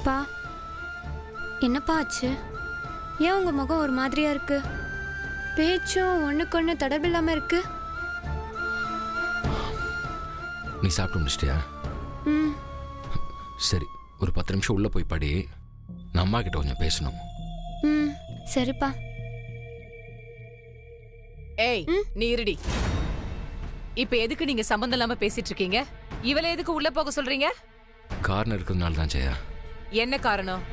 பா, என்னப்பா ஆச்சு? ஏன் உங்க முகம் ஒரு மாதிரியா இருக்கு? பேச்சும் ஒண்ணுக்கு ஒண்ணு தொடர்பில்லாம இருக்கு. நீ சாப்பிட்டு முடிச்சிட்டியா? சரி, ஒரு 10 நிமிஷம் உள்ள போய் படி. நான் அம்மா கிட்ட கொஞ்சம் பேசணும். சரிப்பா. ஏய், நீ இருடி. இப்ப எதுக்கு நீங்க சம்பந்தம் இல்லாம பேசிட்டு இருக்கீங்க? இவளை எதுக்கு உள்ள போக சொல்றீங்க? காரணம் இருக்கிறதுனால தான் ஜெயா. என்ன காரணம்?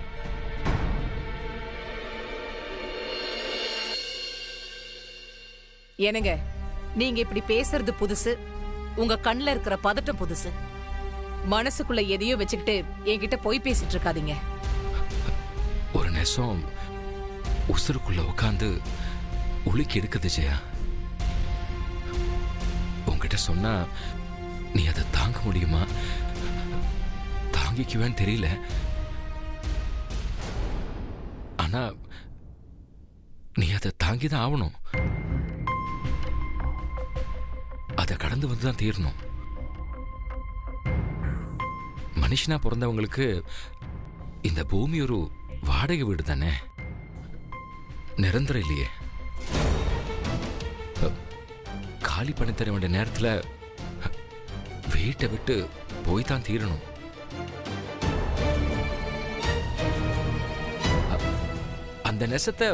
என்னங்க, நீங்க இப்படி பேசுறது புதுசு, உங்க கண்ணுல இருக்கிற பதட்டம் புதுசு. மனசுக்குள்ள எதையோ வச்சுக்கிட்டு என்கிட்ட போய் பேசிட்டு இருக்காதீங்க. ஒரு நெசம் உசுருக்குள்ள உட்காந்து உலுக்கி எடுக்குது ஜெயா. உன்கிட்ட சொன்னா நீ அதை தாங்க முடியுமா, தாங்கிக்குவேன்னு தெரியல. ஆனா நீ அதை தாங்கிதான் ஆகணும். அதை கடந்து வந்துதான் தீரணும். மனுஷனா பிறந்தவங்களுக்கு இந்த பூமி ஒரு வாடகை வீடு தானே, நிரந்தரம் இல்லையே. காலி பண்ணி தர வேண்டிய நேரத்துல வீட்டை விட்டு போய் தான் தீரணும். அந்த நெசத்தை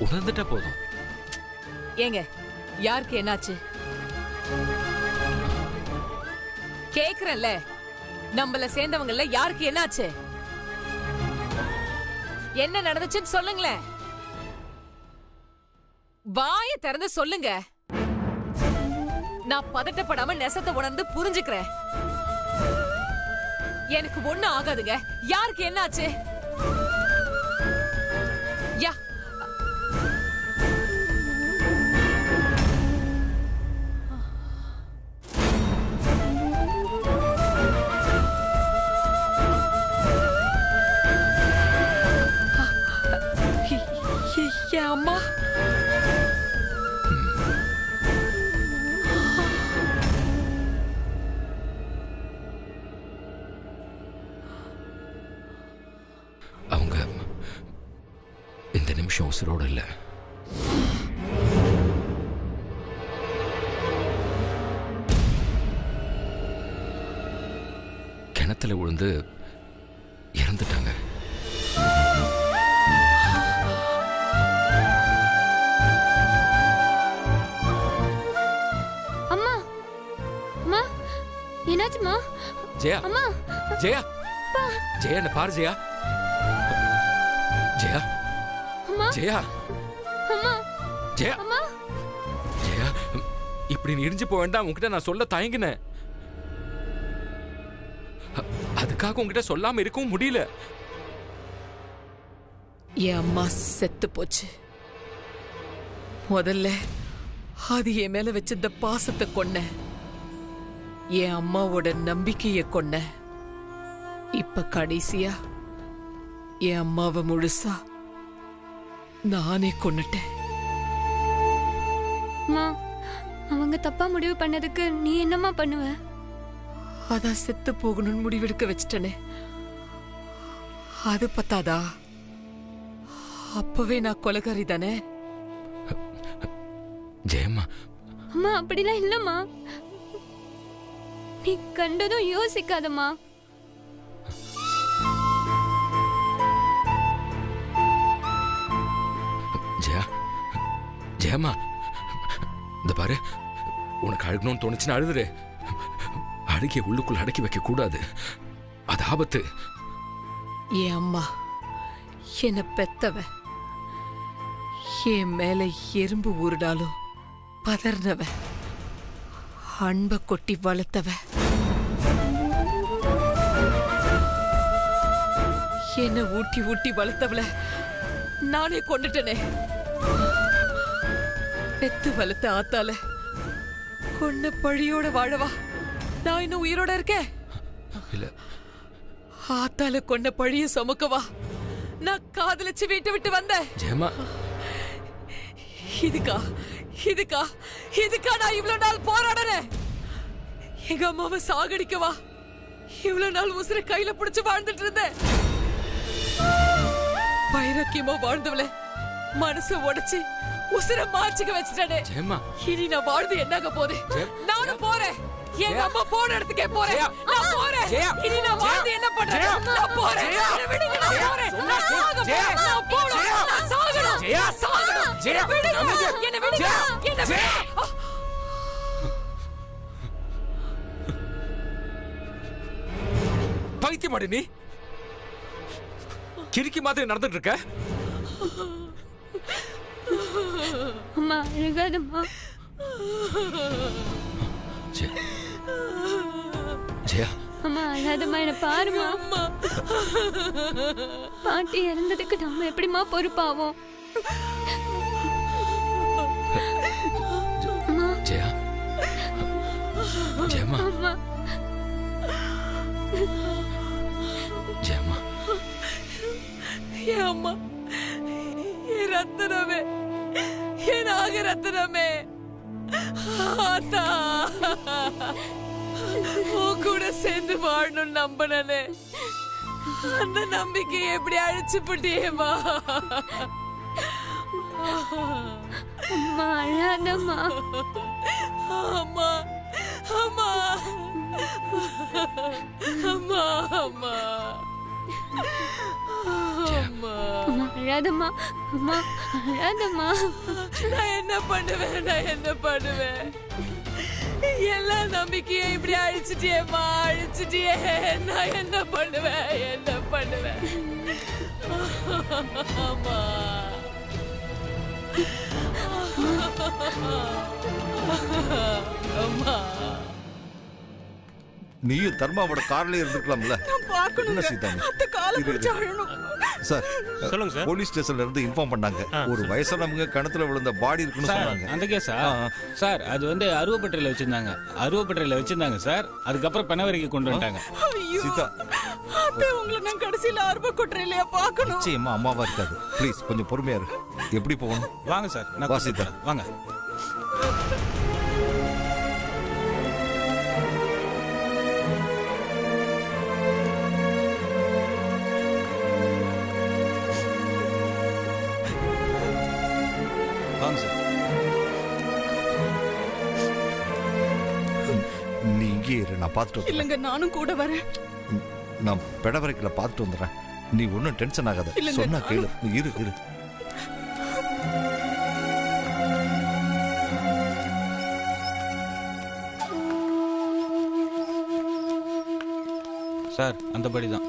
உணர்ந்துட்டா போதும். ஏங்க, யாருக்கு என்னாச்சு கேக்குறேன்ல? நம்மள சேர்ந்தவங்கல யாருக்கு என்னாச்சு? என்ன நடந்துச்சுன்னு சொல்லுங்களேன். வாயை திறந்து சொல்லுங்க. நான் பதட்டப்படாம நெசத்தை உணர்ந்து புரிஞ்சுக்கிறேன். எனக்கு ஒண்ணு ஆகாதுங்க. யாருக்கு என்னாச்சு? யா, அம்மா. அவங்க இந்த நிமிஷம் உசுரோடு இல்ல. கிணத்துல விழுந்து இறந்துட்டாங்க. என்னாச்சுமா? ஜெயா, அம்மா, ஜெயா, ஜெயா, என்ன பாரு ஜெயா. ஜெயா, அம்மா, ஜெயா, அம்மா, ஜெயா, அம்மா. ஜெயா, இப்படி நீ இடிஞ்சு போக வேண்டாம். உன்கிட்ட நான் சொல்ல தயங்கினேன். அதுக்காக உன்கிட்ட சொல்லாம இருக்கவும் முடியல. என் அம்மா செத்து போச்சு. முதல்ல அது என் மேல வச்சிருந்த பாசத்தை கொன்ன, என் அம்மாவோட நம்பிக்கையை கொன்ன. இப்ப கடைசியா என் அம்மாவை முழுசா நானே கொன்னுட்டேன். அவங்க தப்பா முடிவு பண்ணதுக்கு நீ என்னமா பண்ணுவ? அதான் செத்து போகணும்னு முடிவெடுக்க வச்சிட்டனே, அது பத்தாதா? அப்பவே நான் கொலைகாரி தானே. ஜெயம்மா, அம்மா அப்படிலாம் இல்லம்மா. நீ கண்டதும் யோசிக்காதம்மா. ஜெயா, ஜெயம்மா, இந்த பாரு, உனக்கு அழுகணும்னு தோணுச்சுன்னு அழுதுரு. அழுகிய உள்ளுக்குள்ள அடக்கி வைக்க கூடாது, அது ஆபத்து. என் அம்மா என்ன பெத்தவ, என் மேல எறும்பு ஊருடாலும் பதர்னவ, அன்ப கொட்டி வளர்த்தவ, என்ன ஊட்டி ஊட்டி வளர்த்தவள நானே கொண்டுட்டனே. பெத்து வளர்த்த ஆத்தால கொன்ன பழியோட வாழவா நான் இன்னும் உயிரோட இருக்கேன்? இல்ல, ஆத்தால கொன்ன பழிய சுமக்கவா நான் காதலிச்சு வீட்டை விட்டு வந்தேன். ஜெயம்மா, இதுக்கா இதுக்கா இதுக்கா நான் இவ்வளவு நாள் போராடுறேன்? எங்க அம்மாவை சாகடிக்கவா இவ்வளவு நாள் உசுரை கையில பிடிச்சு வாழ்ந்துட்டு இருந்தேன்? ஆரோக்கியமா வாழ்ந்தவள மனச உடைச்சு உசுர மாச்சுக்க வச்சுட்டானே. ஜெயம்மா இனி நான் வாழ்ந்து என்னாக போதே? நானும் போறேன். எங்க அம்மா போன இடத்துக்கே போறேன். நான் போறேன். இனி நான் வாழ்ந்து என்ன பண்றேன்? நான் போறேன். என்னை விடுங்க, நான் போறேன். நான் சாக போறேன். நான் போறேன். நான் சாகணும். நான் சாகணும். என்னை விடுங்க. என்னை விடுங்க. என்னை விடுங்க. பைத்தியமாடி நீ? கிறுக்கி மாதிரி நடந்துட்டு இருக்க. அம்மா அழுகாதம்மா. ஜெயா அம்மா அழாதம்மா, என்ன பாருமா. அம்மா பாட்டி இறந்ததுக்கு நம்ம எப்படிமா பொறுப்பாவோம்? அம்மா ஜெயா ஜெயம்மா அம்மா ஜெயம்மா என் அம்மா, என் ரத்தனமே, என் நாக ரத்தனமே. ஆத்தா, உன் கூட சேர்ந்து வாழணும் நம்பினே. அந்த நம்பிக்கையை எப்படி அழிச்சு போட்டியேம்மா. அம்மா அழாதம்மா. அம்மா அம்மா அம்மா அம்மா அம்மா. அம்மா அழாதம்மா. அம்மா அழாதம்மா. நான் என்ன பண்ணுவேன்? நான் என்ன பண்ணுவேன்? எல்லா நம்பிக்கையும் இப்படி அழிச்சிட்டியேம்மா, அழிச்சிட்டியே. நான் என்ன பண்ணுவேன்? என்ன பண்ணுவேன்? அம்மா அம்மா. நீயும் தர்மாவோட கார்ல இருந்துக்கலாம்ல. என்ன சீதா நீ? சார் சொல்லுங்க சார். போலீஸ் ஸ்டேஷன்ல இருந்து இன்ஃபார்ம் பண்ணாங்க. ஒரு வயசானவங்க கிணத்துல விழுந்த பாடி இருக்குன்னு சொன்னாங்க. அந்த கேஸா சார்? அது வந்து அருவப்பட்டிரையில வச்சிருந்தாங்க சார். அதுக்கப்புறம் பெணவரைக்கு கொண்டு வந்துட்டாங்க. சீதா உங்களை நான் கடைசியில அருவப்பட்டிரையில பார்க்கணும். நிச்சயமா அம்மாவா இருக்காது. ப்ளீஸ் கொஞ்சம் பொறுமையா இரு. எப்படி போகணும்? வாங்க சார், நான் வா சீதா. வாங்க. வாங்க சார். நீ இங்கே இரு, நான் பார்த்துட்டு வந்துடுறேன். இல்லங்க, நானும் கூட வரேன். நான் பெடவரைக்குள்ள பார்த்துட்டு வந்துடுறேன். நீ ஒன்றும் டென்ஷன் ஆகாத. சொன்னா கேளு. நீ இரு இரு. சார் அந்த படி தான்.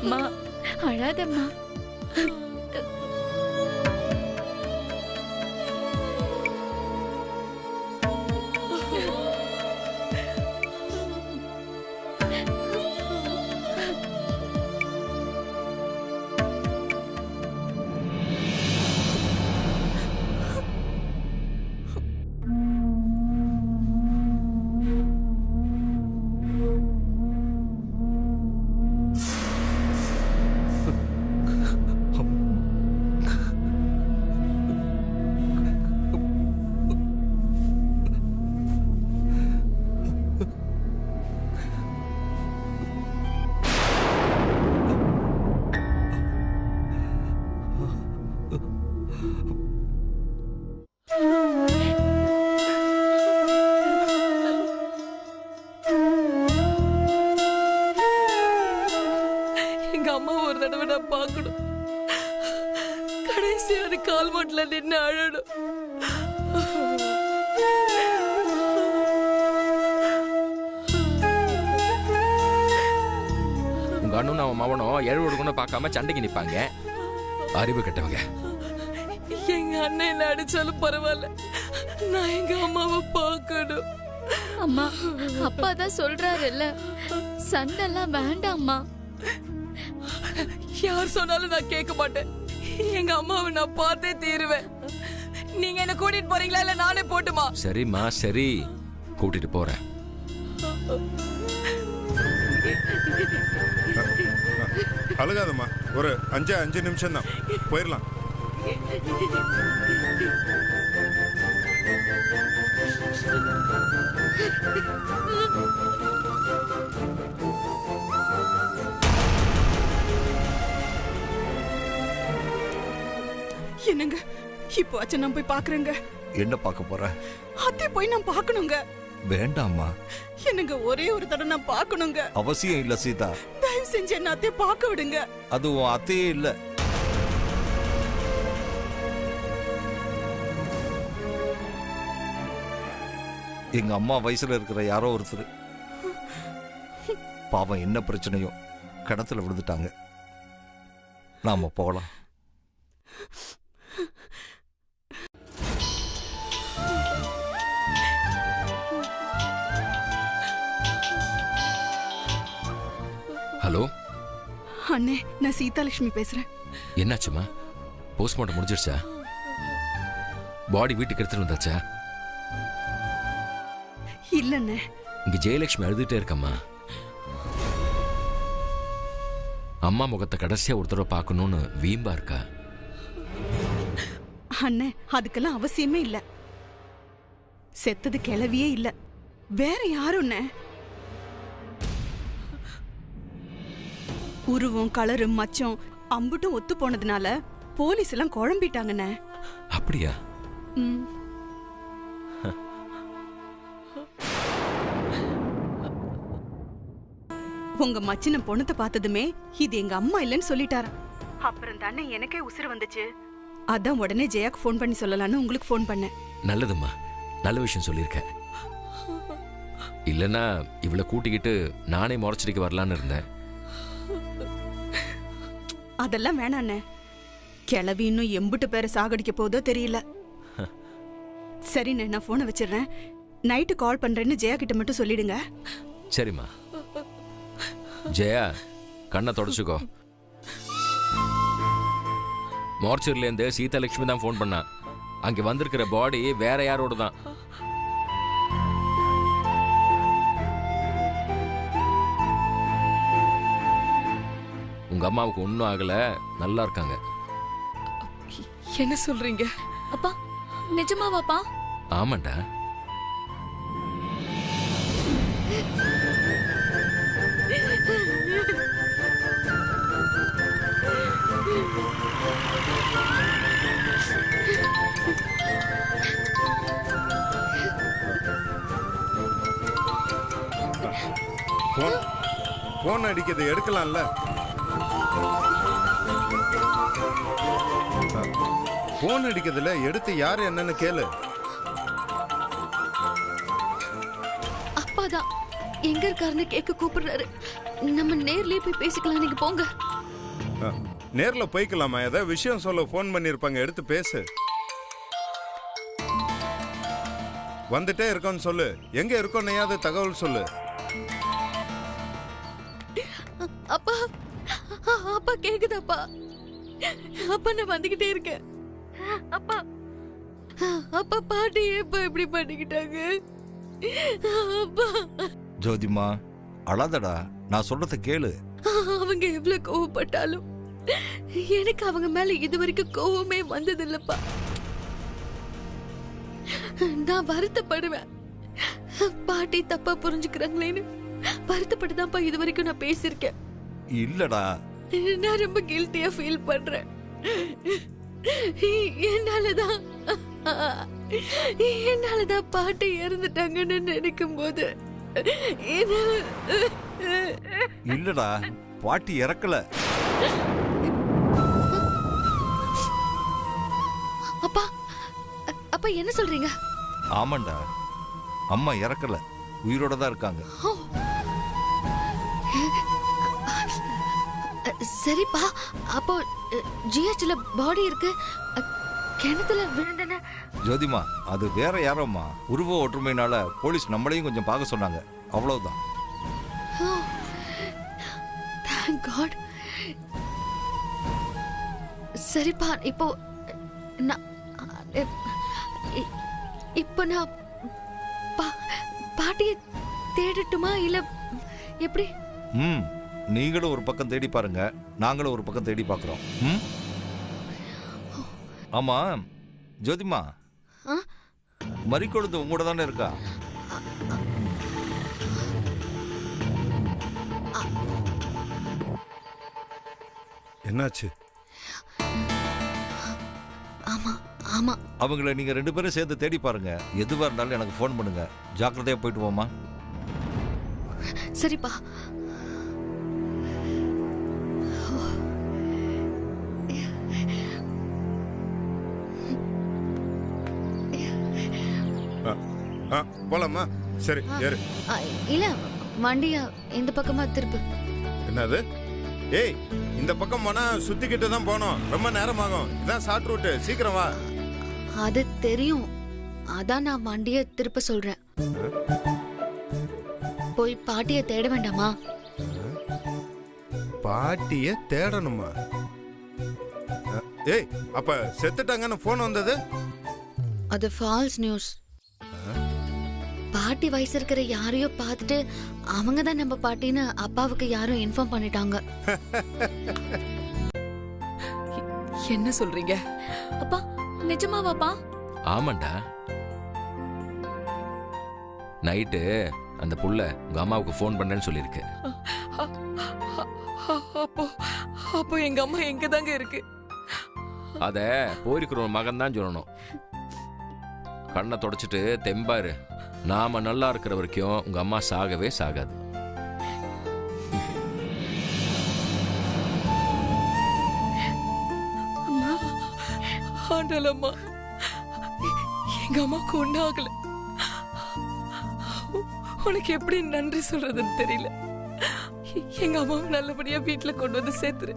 அம்மா அழாதம்மா. அம்மா ஒரு தடவை நான் பார்க்கணும். கடைசியான கால் மாட்டுல நின்று அழணும். உங்க அண்ணனும் அவன் மவனும் எழுபது கூட பார்க்காம சண்டைக்கு நிப்பாங்க. அறிவு கெட்டவங்க. எங்க அண்ணன் என்ன அடிச்சாலும் பரவாயில்ல, நான் எங்க அம்மாவை பார்க்கணும். அம்மா, அப்பா தான் சொல்றாருல்ல, சண்டெல்லாம் வேண்டாம்மா. யார் சொன்னாலும் நான் கேட்க மாட்டேன். எங்க அம்மாவை நான் பார்த்தே தீருவேன். நீங்க என்ன கூட்டிட்டு போறீங்களா இல்ல நானே போட்டுமா? சரிம்மா சரி, கூட்டிட்டு போறேன். அழுகாதம்மா, ஒரு 5 நிமிஷம் தான், போயிடலாம். என்னங்க இப்போ அச்சா நான் போய் பாக்குறேங்க. என்ன பார்க்க போற? அத்தை போய் நான் பார்க்கணுங்க. வேண்டாம்மா. என்னங்க ஒரே ஒரு தடவை நான் பார்க்கணுங்க. அவசியம் இல்ல சீதா. தயவு செஞ்சு என்ன அத்தை பார்க்க விடுங்க. அது உன் அத்தையே இல்ல. எங்க அம்மா வயசுல இருக்கிற யாரோ ஒருத்தர். பாவம் என்ன பிரச்சனையோ கிணத்துல விழுந்துட்டாங்க. நாம போகலாம். ஹலோ அண்ணே, நான் சீதாலட்சுமி பேசுறேன். என்னாச்சுமா? போஸ்ட்மார்ட்டம் முடிஞ்சிருச்சா? பாடி வீட்டுக்கு எடுத்துட்டு வந்தாச்சா? இல்லண்ணே. இங்க ஜெயலட்சுமி அழுதுட்டே இருக்கம்மா. அம்மா முகத்தை கடைசியா ஒரு தடவை பார்க்கணும்னு வீம்பா இருக்கா. அண்ணே, அதுக்கெல்லாம் அவசியமே இல்ல. செத்தது கிளவியே இல்ல, வேற யாரும். உருவம், கலரு, மச்சம் அம்புட்டும் ஒத்து போனதுனால போலீஸ் எல்லாம் குழம்பிட்டாங்கண்ணே. அப்படியா? உங்க மச்சின பொண்ணத்தை பார்த்ததுமே இது எங்க அம்மா இல்லைன்னு சொல்லிட்டாரா. அப்புறம் தானே எனக்கே உசுறு வந்துச்சு. அதான் உடனே ஜெயாக்கு ஃபோன் பண்ணி சொல்லலான்னு உங்களுக்கு ஃபோன் பண்ணேன். நல்லதும்மா, நல்ல விஷயம் சொல்லியிருக்க. இல்லைன்னா இவளை கூட்டிக்கிட்டு நானே முறைச்சிட்டு வரலான்னு இருந்தேன். அதெல்லாம் வேணாண்ணே. கிளவி இன்னும் எம்புட்டு பேரை சாகடிக்க போதோ தெரியல. சரிண்ணே, நான் போனை வச்சிடுறேன். நைட்டு கால் பண்றேன்னு ஜெயா கிட்ட மட்டும் சொல்லிடுங்க. சரிம்மா. ஜெயா, கண்ணை தொடச்சுக்கோ. மார்ச்சர்ல இருந்து சீதாலட்சுமி தான் ஃபோன் பண்ணா. அங்க வந்திருக்கிற பாடி வேற யாரோட தான். உங்க அம்மாவுக்கு ஒன்னும் ஆகல, நல்லா இருக்காங்க. என்ன சொல்றீங்க? அப்பா, நிஜமாவாப்பா? ஆமாண்டா. போன் அடிக்கிறது எடுக்கலாம்ல? போன் அடிக்கிறதுல எடுத்து யாரு என்னன்னு கேளு. அப்பாதான் எங்க இருக்காருன்னு கேட்க கூப்பிடுறாரு. நம்ம நேர்லயே போய் பேசிக்கலாம். நீங்க போங்க. நேர்ல போய்க்கலாமா? ஏதாவது விஷயம் சொல்ல போன் பண்ணிருப்பாங்க, எடுத்து பேசு. வந்துட்டே இருக்கோன்னு சொல்லு. எங்க இருக்கோன்னையாவது தகவல் சொல்லு. அப்பா, அப்பா கேக்குதாப்பா? அப்பா, நான் வந்துகிட்டே இருக்கேன். அப்பா, அப்பா, பாட்டி எப்ப இப்படி பண்ணிக்கிட்டாங்க? அப்பா. ஜோதிமா, அழாதடா. நான் சொல்றத கேளு. அவங்க எவ்வளவு கோவப்பட்டாலும் எனக்கு அவங்க மேல இதுவரைக்கும் கோவமே வந்தது இல்லப்பா. நான் வருத்தப்படுவேன். பாட்டி தப்பா புரிஞ்சுக்கிறாங்களேன்னு வருத்தப்பட்டுதான்ப்பா இது வரைக்கும் நான் பேசியிருக்கேன். இல்லடா, நான் ரொம்ப கில்ட்டியா ஃபீல் பண்றேன். என்னாலதான் பாட்டி இறந்துட்டாங்கன்னு நினைக்கும் போது இல்லடா, பாட்டி இறக்கல. அப்பா அப்பா என்ன சொல்றீங்க? ஆமாண்டா, அம்மா இறக்கல, உயிரோட தான் இருக்காங்க. சரிப்பா, அப்போ ஜிஹெச்ல பாடி இருக்கு, கிணத்துல விழுந்தன. ஜோதிமா, அது வேற யாரோம்மா, உருவ ஒற்றுமையினால போலீஸ் நம்மளையும் கொஞ்சம் பார்க்க சொன்னாங்க, அவ்வளவுதான். Thank God. சரிப்பா, இப்போ நான் பாட்டியை தேடட்டுமா இல்ல எப்படி? நீங்களும் ஒரு பக்கம் தேடி பாருங்க, நாங்களும் ஒரு பக்கம் தேடி பார்க்குறோம். ஆமா ஜோதிமா, மறிக்கொழுந்து உங்களோட தானே இருக்கா? என்னாச்சு? ஆமா ஆமா, அவங்கள நீங்க 2 பேரும் சேர்ந்து தேடி பாருங்க. எதுவா இருந்தாலும் எனக்கு ஃபோன் பண்ணுங்க. ஜாக்கிரதையா போயிட்டு போமா. சரிப்பா. போலாமா? சரி ஏறு. இல்ல, வண்டிய இந்த பக்கமா திருப்பு. என்னது? ஏய், இந்த பக்கம் போனா சுத்திக்கிட்டு தான் போனோம், ரொம்ப நேரம் ஆகும். இதான் ஷார்ட் ரூட், சீக்கிரம் வா. அது தெரியும், அதான் நான் வண்டிய திருப்ப சொல்றேன். போய் பாட்டிய தேட வேண்டாமா? பாட்டிய தேடணுமா? ஏய், அப்ப செத்துட்டாங்கன்னு போன் வந்தது? அது ஃபால்ஸ் நியூஸ். பாட்டி வயசு இருக்கிற யாரையோ பார்த்துட்டு அவங்க தான் நம்ம பாட்டின்னு அப்பாவுக்கு யாரும் இன்ஃபார்ம் பண்ணிட்டாங்க. என்ன சொல்றீங்க? அப்பா நிஜமாவாப்பா? ஆமாண்டா. நைட்டு அந்த புள்ள உங்க அம்மாவுக்கு ஃபோன் பண்ணேன்னு சொல்லியிருக்கு. அப்போ எங்க அம்மா எங்க தாங்க இருக்கு? அத போயிருக்கிற ஒரு மகன் தான் சொல்லணும். கண்ணை தொடச்சிட்டு தெம்பாரு, நாம நல்லா இருக்கிற வரைக்கும் உங்க அம்மா சாகவே சாகாது. ஆண்டலம்மா, எங்க அம்மாக்கு ஒன்னும் ஆகல. உனக்கு எப்படி நன்றி சொல்றதுன்னு தெரியல. எங்க அம்மாவை நல்லபடியா வீட்டுல கொண்டு வந்து சேர்த்துரு.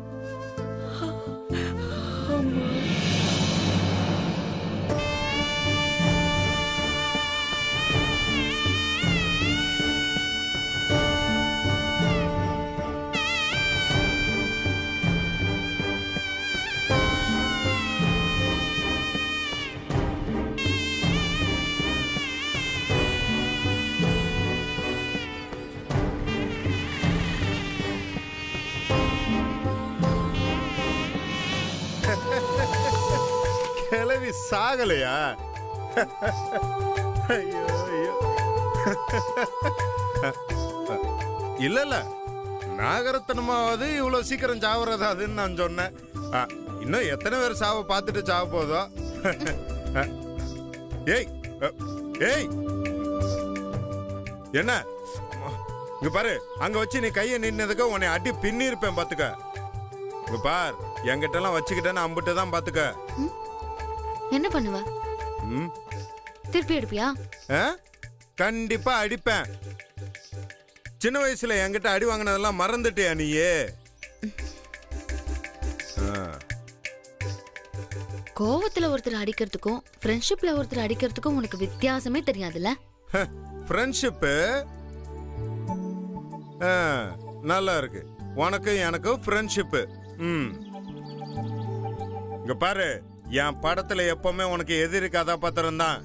கிளவி சாகலையா? ஐயோ ஐயோ. இல்ல இல்ல, நாகரத்தனமாவது இவ்வளவு சீக்கிரம் சாவறதாதுன்னு நான் சொன்னேன். இன்னும் எத்தனை பேர் சாவ பார்த்துட்டு சாவ போதோ. ஏய் ஏய், என்ன இங்க பாரு, அங்க வச்சு நீ கையை நின்னதுக்கு உன்னை அடி பின்னி இருப்பேன் பாத்துக்க. இங்க பார், என்கிட்ட எல்லாம் வச்சுக்கிட்டேன்னு அம்பிட்டு தான் பாத்துக்க. என்ன பண்ணுவ? திருப்பி அடிப்பியா? கண்டிப்பா அடிப்பேன். சின்ன வயசுல என்கிட்ட அடி வாங்கினதெல்லாம் மறந்துட்டியா நீயே? கோவத்துல ஒருத்தர் அடிக்கிறதுக்கும் ஃப்ரெண்ட்ஷிப்ல ஒருத்தர் அடிக்கிறதுக்கும் உனக்கு வித்தியாசமே தெரியாதுல்ல? ஃப்ரெண்ட்ஷிப் நல்லா இருக்கு, உனக்கும் எனக்கும் ஃப்ரெண்ட்ஷிப். இங்க பாரு, என் படத்துல எப்பவுமே உனக்கு எதிரி கதாபாத்திரம் தான்.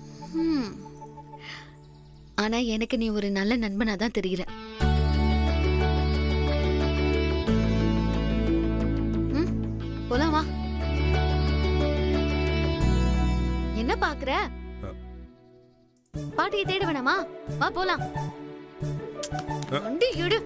ஆனா எனக்கு நீ ஒரு நல்ல நண்பனா தான் தெரியற. போலாம் வா. என்ன பாக்குற? பாட்டியை தேட வேணாமா? வா போலாம். வண்டி எடு.